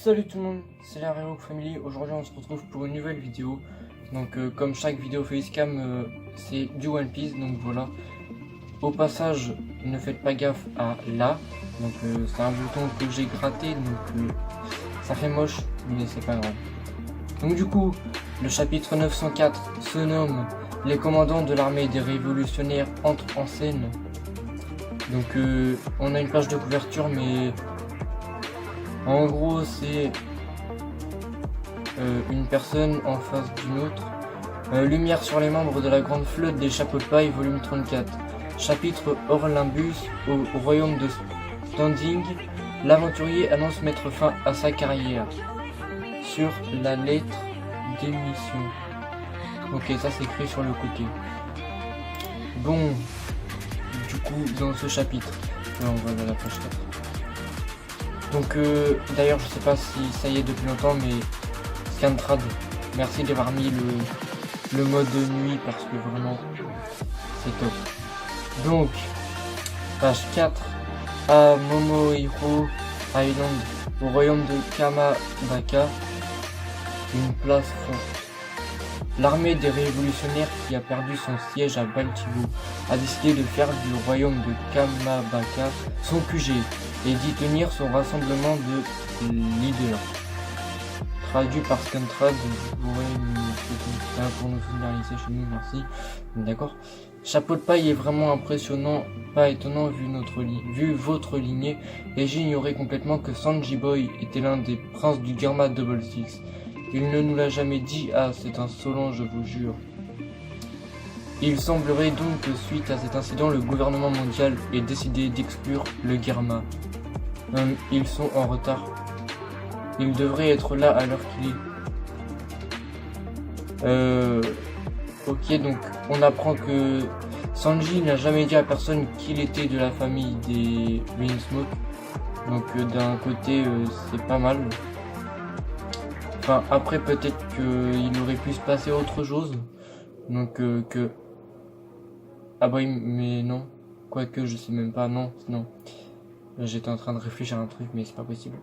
Salut tout le monde, c'est la Rerock Family. Aujourd'hui on se retrouve pour une nouvelle vidéo. Donc comme chaque vidéo facecam c'est du One Piece, donc voilà. Au passage, ne faites pas gaffe à là. Donc c'est un bouton que j'ai gratté, donc ça fait moche, mais c'est pas grave. Donc du coup, le chapitre 904 se nomme Les commandants de l'armée des révolutionnaires entrent en scène. Donc on a une page de couverture, mais en gros c'est une personne en face d'une autre. Lumière sur les membres de la grande flotte des chapeaux de paille, volume 34. Chapitre Orlimbus au royaume de Standing. L'aventurier annonce mettre fin à sa carrière. Sur la lettre d'émission. Ok, ça c'est écrit sur le côté. Bon, du coup, dans ce chapitre, là on va à la page 4. Donc, d'ailleurs, je sais pas si ça y est depuis longtemps, mais Scantrad, merci d'avoir mis le mode nuit parce que vraiment, c'est top. Donc, page 4, à Momohiro Island, au royaume de Kamabaka, une place forte. L'armée des révolutionnaires qui a perdu son siège à Baltibo a décidé de faire du royaume de Kamabaka son QG et d'y tenir son rassemblement de leaders. Traduit par Scantrad, vous pourrez pour nous familiariser chez nous, merci. D'accord. Chapeau de paille est vraiment impressionnant, pas étonnant vu votre lignée, et j'ignorais complètement que Sanji Boy était l'un des princes du Germa Double Six. Il ne nous l'a jamais dit, ah c'est insolent je vous jure. Il semblerait donc que suite à cet incident, le gouvernement mondial ait décidé d'exclure le Germa. Ils sont en retard. Ils devraient être là à l'heure qu'il est. Ok, donc on apprend que Sanji n'a jamais dit à personne qu'il était de la famille des Vinsmoke. Donc d'un côté c'est pas mal. Enfin après peut-être qu'il aurait pu se passer autre chose. Donc que... Ah bah mais non. Quoique je sais même pas, non. J'étais en train de réfléchir à un truc mais c'est pas possible.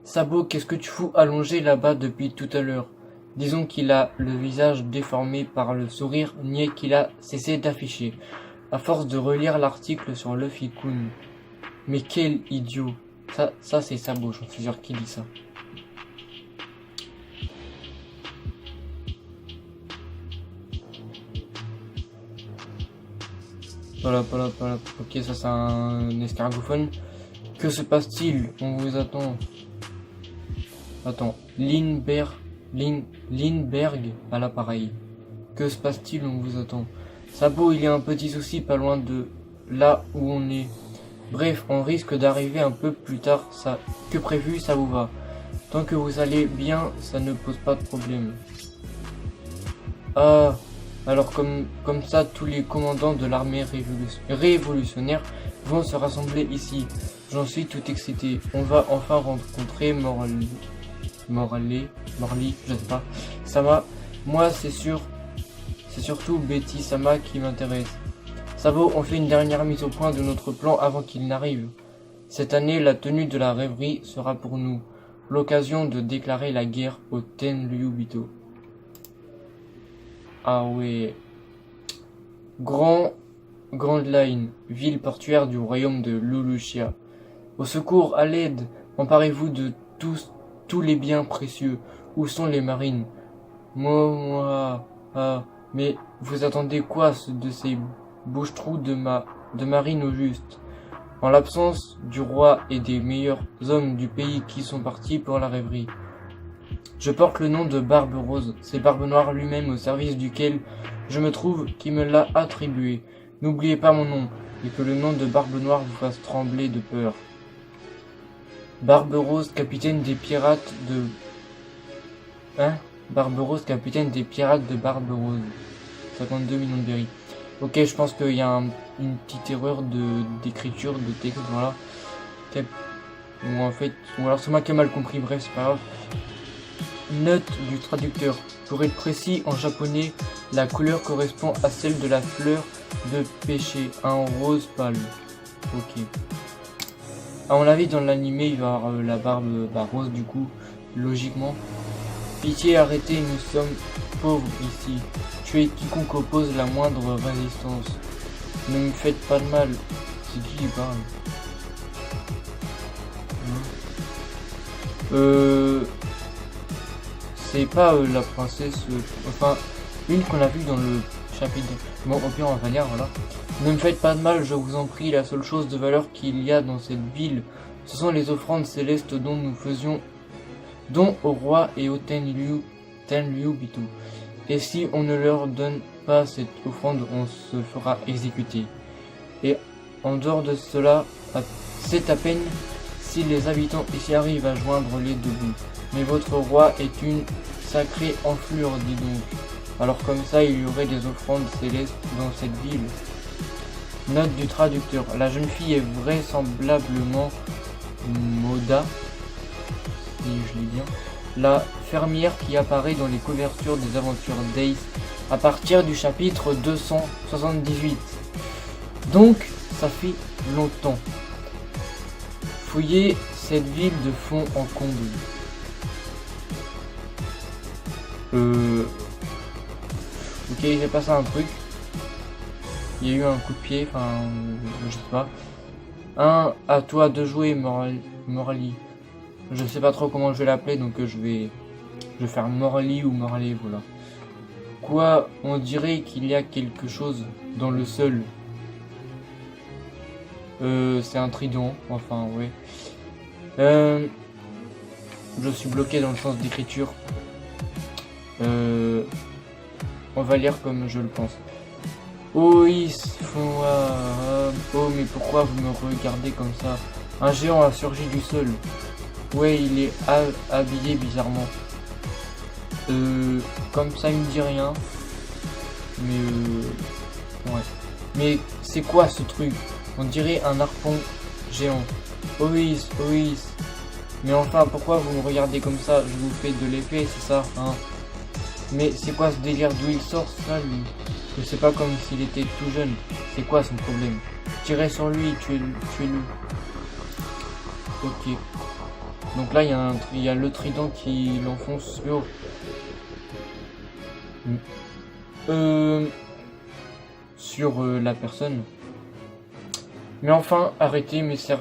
Sabo, qu'est-ce que tu fous allongé là-bas depuis tout à l'heure? Disons qu'il a le visage déformé par le sourire niais qu'il a cessé d'afficher, à force de relire l'article sur Luffy Kun. Mais quel idiot! Ça c'est Sabo, j'en suis sûr qu'il dit ça. Voilà. Ok, ça c'est un escargophone. Que se passe-t-il? On vous attend. Attends, Lindbergh à l'appareil. Que se passe-t-il? On vous attend. Sabo, il y a un petit souci pas loin de là où on est. Bref, on risque d'arriver un peu plus tard que prévu, ça vous va. Tant que vous allez bien, ça ne pose pas de problème. Ah, alors comme ça, tous les commandants de l'armée révolutionnaire vont se rassembler ici. J'en suis tout excité. On va enfin rencontrer Morley, je sais pas. Sama, moi c'est surtout Betty Sama qui m'intéresse. Sabo, on fait une dernière mise au point de notre plan avant qu'il n'arrive. Cette année, la tenue de la rêverie sera pour nous l'occasion de déclarer la guerre au Tenryubito. Ah ouais. Grand Line, ville portuaire du royaume de Lulushia. Au secours, à l'aide, emparez-vous de tous les biens précieux. Où sont les marines? Mais vous attendez quoi de ces bouche-trous de marine au juste? En l'absence du roi et des meilleurs hommes du pays qui sont partis pour la rêverie. Je porte le nom de Barbe Rose, c'est Barbe Noire lui-même au service duquel je me trouve qui me l'a attribué. N'oubliez pas mon nom, et que le nom de Barbe Noire vous fasse trembler de peur. Barbe Rose, capitaine des pirates de... Barbe Rose, capitaine des pirates de Barbe Rose. 52 millions de berries. Ok, je pense qu'il y a une petite erreur d'écriture, de texte, voilà. Ou en fait... Ou alors c'est moi qui ai mal compris, bref, c'est pas grave. Note du traducteur. Pour être précis, en japonais, la couleur correspond à celle de la fleur de pêcher, un rose pâle. Ok. À mon avis, dans l'animé, il va avoir la barbe rose du coup, logiquement. Pitié, arrêtez, nous sommes pauvres ici. Tuez quiconque oppose la moindre résistance. Ne me faites pas de mal. C'est qui parle? C'est pas la princesse, enfin, une qu'on a vue dans le chapitre. Bon, au pire, on va lire, voilà. Ne me faites pas de mal, je vous en prie, la seule chose de valeur qu'il y a dans cette ville, ce sont les offrandes célestes dont nous faisions don au roi et au Tenryu Bito. Et si on ne leur donne pas cette offrande, on se fera exécuter. Et en dehors de cela, c'est à peine si les habitants ici arrivent à joindre les deux bouts. Mais votre roi est une sacrée enflure, dis donc. Alors comme ça, il y aurait des offrandes célestes dans cette ville. Note du traducteur. La jeune fille est vraisemblablement Moda, si je lis bien, la fermière qui apparaît dans les couvertures des aventures d'Ace à partir du chapitre 278. Donc, ça fait longtemps. Fouillez cette ville de fond en comble. Ok, j'ai passé un truc. Il y a eu un coup de pied, enfin, je sais pas. À toi de jouer, Morali. Je sais pas trop comment je vais l'appeler, donc je vais faire Morali ou Morali, voilà. Quoi, on dirait qu'il y a quelque chose dans le sol. C'est un trident, enfin, ouais. Je suis bloqué dans le sens d'écriture. On va lire comme je le pense. Oh, oh, mais pourquoi vous me regardez comme ça? Un géant a surgi du sol. Ouais, il est habillé bizarrement. Comme ça, il me dit rien. Mais ouais. Mais c'est quoi ce truc? On dirait un harpon géant. Oïs. Mais enfin, pourquoi vous me regardez comme ça? Je vous fais de l'épée, c'est ça, hein? Mais c'est quoi ce délire? D'où il sort ça, lui? Je sais pas, comme s'il était tout jeune. C'est quoi son problème? Tirez sur lui, tuez-le. Ok. Donc là, il y a le trident qui l'enfonce sur la personne. Mais enfin, arrêtez, messieurs.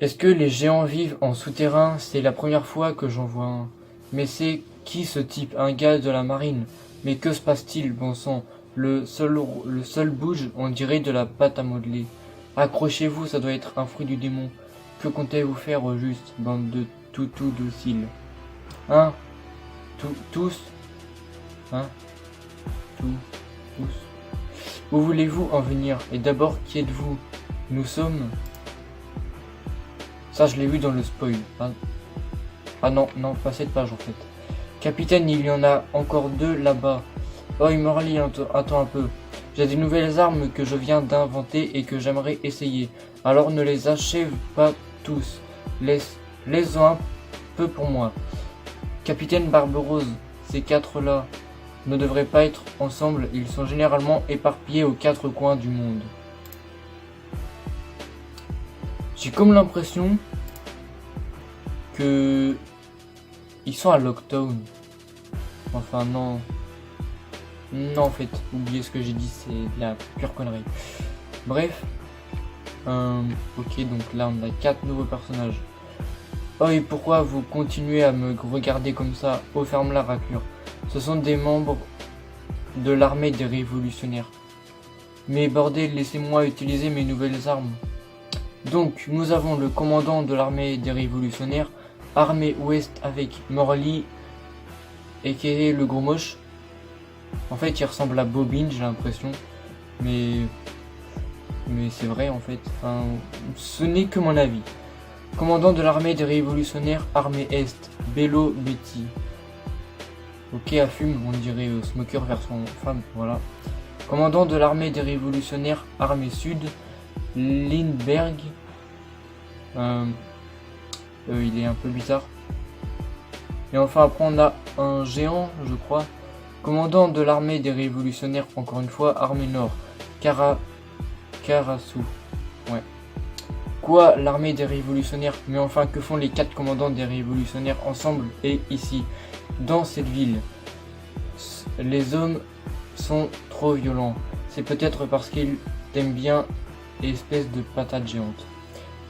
Est-ce que les géants vivent en souterrain? C'est la première fois que j'en vois un. Mais c'est qui ce type? Un gars de la marine? Mais que se passe-t-il, bon sang? Le sol bouge, on dirait de la pâte à modeler. Accrochez-vous, ça doit être un fruit du démon. Que comptez-vous faire au juste, bande de toutous dociles? Hein? Tous? Hein? Tous? Où voulez-vous en venir? Et d'abord, qui êtes-vous? Nous sommes... Ça, je l'ai vu dans le spoil. Ah non, pas cette page en fait. Capitaine, il y en a encore deux là-bas. Oh, Morali, attends un peu. J'ai des nouvelles armes que je viens d'inventer et que j'aimerais essayer. Alors ne les achève pas tous. Laisse-en un peu pour moi. Capitaine Barberose, ces quatre-là ne devraient pas être ensemble. Ils sont généralement éparpillés aux quatre coins du monde. J'ai comme l'impression que ils sont à Lockdown. Enfin non. Non, en fait, oubliez ce que j'ai dit, c'est de la pure connerie. Bref. Ok, donc là on a 4 nouveaux personnages. Oh, et pourquoi vous continuez à me regarder comme ça? Oh, ferme la raclure. Ce sont des membres de l'armée des révolutionnaires. Mais bordel, laissez-moi utiliser mes nouvelles armes. Donc, nous avons le commandant de l'armée des révolutionnaires, armée ouest avec Morali, et qui est le gros moche. En fait, il ressemble à Bobine, j'ai l'impression. Mais c'est vrai, en fait. Enfin, ce n'est que mon avis. Commandant de l'armée des révolutionnaires, armée est, Bello Betty. Ok, à fume, on dirait Smoker version femme, voilà. Commandant de l'armée des révolutionnaires, armée sud, Lindbergh. Il est un peu bizarre. Et enfin, après, on a un géant, je crois. Commandant de l'armée des révolutionnaires, encore une fois, armée nord, Karasu. Quoi, l'armée des révolutionnaires? Mais enfin, que font les 4 commandants des révolutionnaires ensemble et ici, dans cette ville? Les hommes sont trop violents. C'est peut-être parce qu'ils t'aiment bien, espèce de patate géante.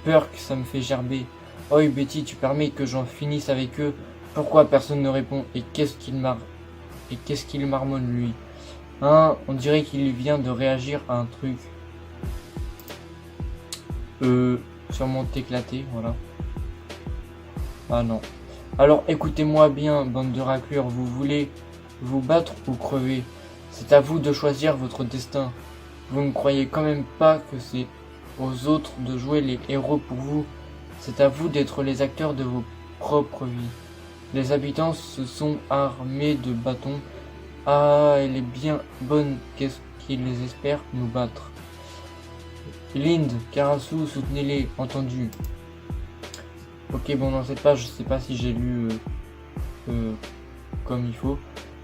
Peur que ça me fait gerber. Oi Betty, tu permets que j'en finisse avec eux? Pourquoi personne ne répond? Et qu'est-ce qu'il marmonne lui? Hein, on dirait qu'il vient de réagir à un truc. Sûrement t'éclater, voilà. Ah non. Alors écoutez-moi bien, bande de raclures, vous voulez vous battre ou crever? C'est à vous de choisir votre destin. Vous ne croyez quand même pas que c'est aux autres de jouer les héros pour vous? C'est à vous d'être les acteurs de vos propres vies. Les habitants se sont armés de bâtons. Ah, elle est bien bonne, qu'est-ce qu'ils espèrent nous battre? Lind, Karasu, soutenez-les, entendu. Ok, bon, dans cette page, je sais pas si j'ai lu comme il faut.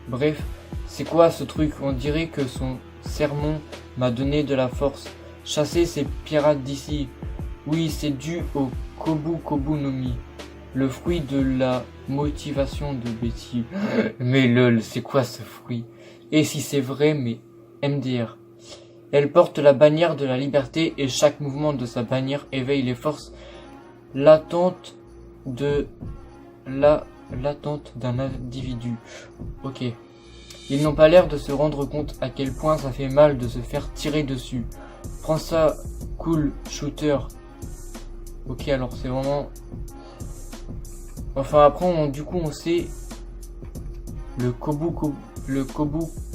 Bref, c'est quoi ce truc? On dirait que son sermon m'a donné de la force. Chasser ces pirates d'ici. Oui, c'est dû au Kobu Kobu no Mi, le fruit de la motivation de Betty. Mais lol, c'est quoi ce fruit? Et si c'est vrai, mais MDR. Elle porte la bannière de la liberté et chaque mouvement de sa bannière éveille les forces latentes d'un individu. Ok. Ils n'ont pas l'air de se rendre compte à quel point ça fait mal de se faire tirer dessus. Prends ça, cool, shooter. Ok, alors c'est vraiment... Enfin après, du coup on sait le Kobu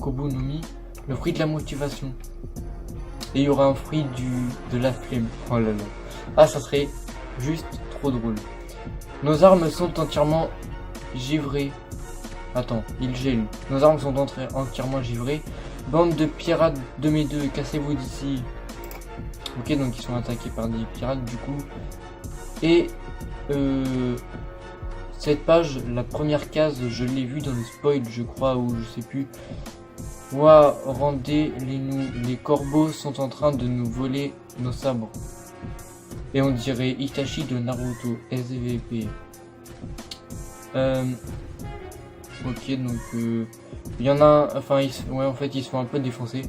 Kobu no Mi, le fruit de la motivation. Et il y aura un fruit de la flemme. Oh là là. Ah, ça serait juste trop drôle. Nos armes sont entièrement givrées. Attends, il gèle. Nos armes sont entièrement givrées. Bande de pirates de mes deux, cassez-vous d'ici. Ok, donc ils sont attaqués par des pirates du coup. Et cette page, la première case, je l'ai vue dans le spoil, je crois, ou je sais plus. Ouah, rendez-les-nous. Les corbeaux sont en train de nous voler nos sabres. Et on dirait Itachi de Naruto, SVP. Ok, donc il y en a un, enfin, ouais, en fait, ils se font un peu défoncer.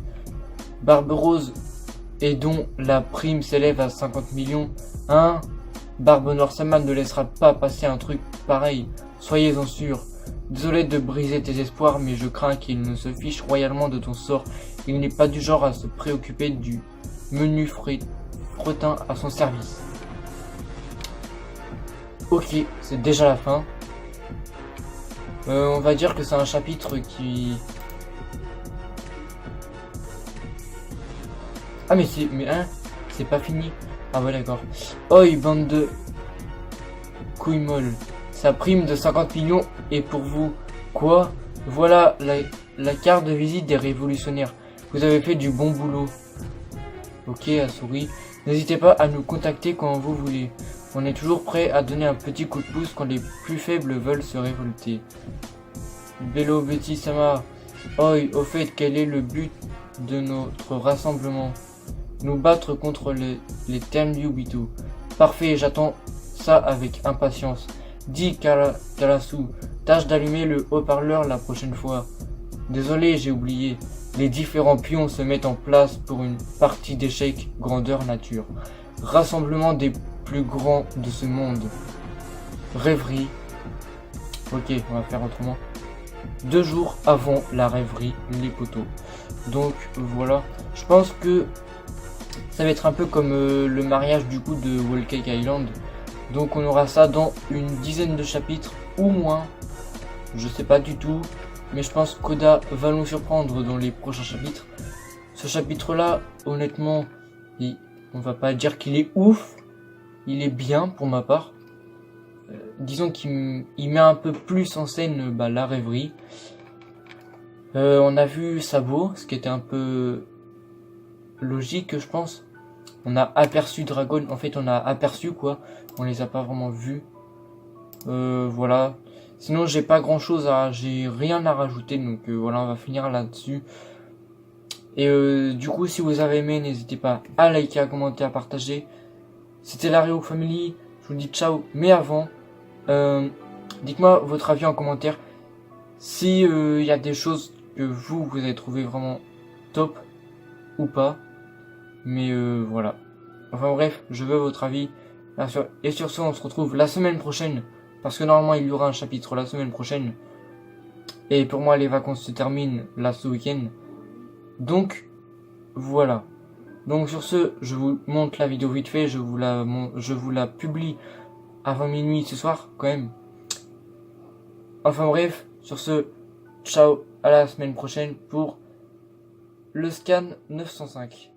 Barbe Rose, et dont la prime s'élève à 50 millions. Hein? Barbe Noire Sama ne laissera pas passer un truc pareil. Soyez-en sûrs. Désolé de briser tes espoirs, mais je crains qu'il ne se fiche royalement de ton sort. Il n'est pas du genre à se préoccuper du menu fretin à son service. Ok, c'est déjà la fin. On va dire que c'est un chapitre qui... Ah mais c'est pas fini. Ah ouais d'accord. Oi bande de couilles molles. Sa prime de 50 millions est pour vous. Quoi? Voilà la carte de visite des révolutionnaires. Vous avez fait du bon boulot. Ok, Asuri. N'hésitez pas à nous contacter quand vous voulez. On est toujours prêt à donner un petit coup de pouce quand les plus faibles veulent se révolter. Bello Betty Sama. Oi, au fait, quel est le but de notre rassemblement? Nous battre contre les Tenryubitu. Parfait, j'attends ça avec impatience. Dis Karasu, tâche d'allumer le haut-parleur la prochaine fois. Désolé, j'ai oublié. Les différents pions se mettent en place pour une partie d'échecs grandeur nature. Rassemblement des plus grands de ce monde. Rêverie. Ok, on va faire autrement. 2 jours avant la rêverie, les poteaux. Donc voilà, je pense que ça va être un peu comme le mariage du coup de Whole Cake Island. Donc on aura ça dans une dizaine de chapitres ou moins. Je sais pas du tout. Mais je pense qu'Oda va nous surprendre dans les prochains chapitres. Ce chapitre-là, honnêtement, on va pas dire qu'il est ouf. Il est bien pour ma part. Disons qu'il met un peu plus en scène la rêverie. On a vu Sabo, ce qui était un peu logique, je pense. On a aperçu Dragon. En fait, on a aperçu quoi. On les a pas vraiment vus. Voilà. Sinon, j'ai rien à rajouter, donc voilà, on va finir là-dessus. Et du coup, si vous avez aimé, n'hésitez pas à liker, à commenter, à partager. C'était la Reo Family. Je vous dis ciao. Mais avant, dites-moi votre avis en commentaire. Si y a des choses que vous avez trouvé vraiment top ou pas. Mais voilà. Enfin bref, je veux votre avis. Et sur ce, on se retrouve la semaine prochaine. Parce que normalement, il y aura un chapitre la semaine prochaine. Et pour moi, les vacances se terminent là ce week-end. Donc, voilà. Donc sur ce, je vous montre la vidéo vite fait. Je vous la publie avant minuit ce soir, quand même. Enfin bref, sur ce, ciao, à la semaine prochaine pour le scan 905.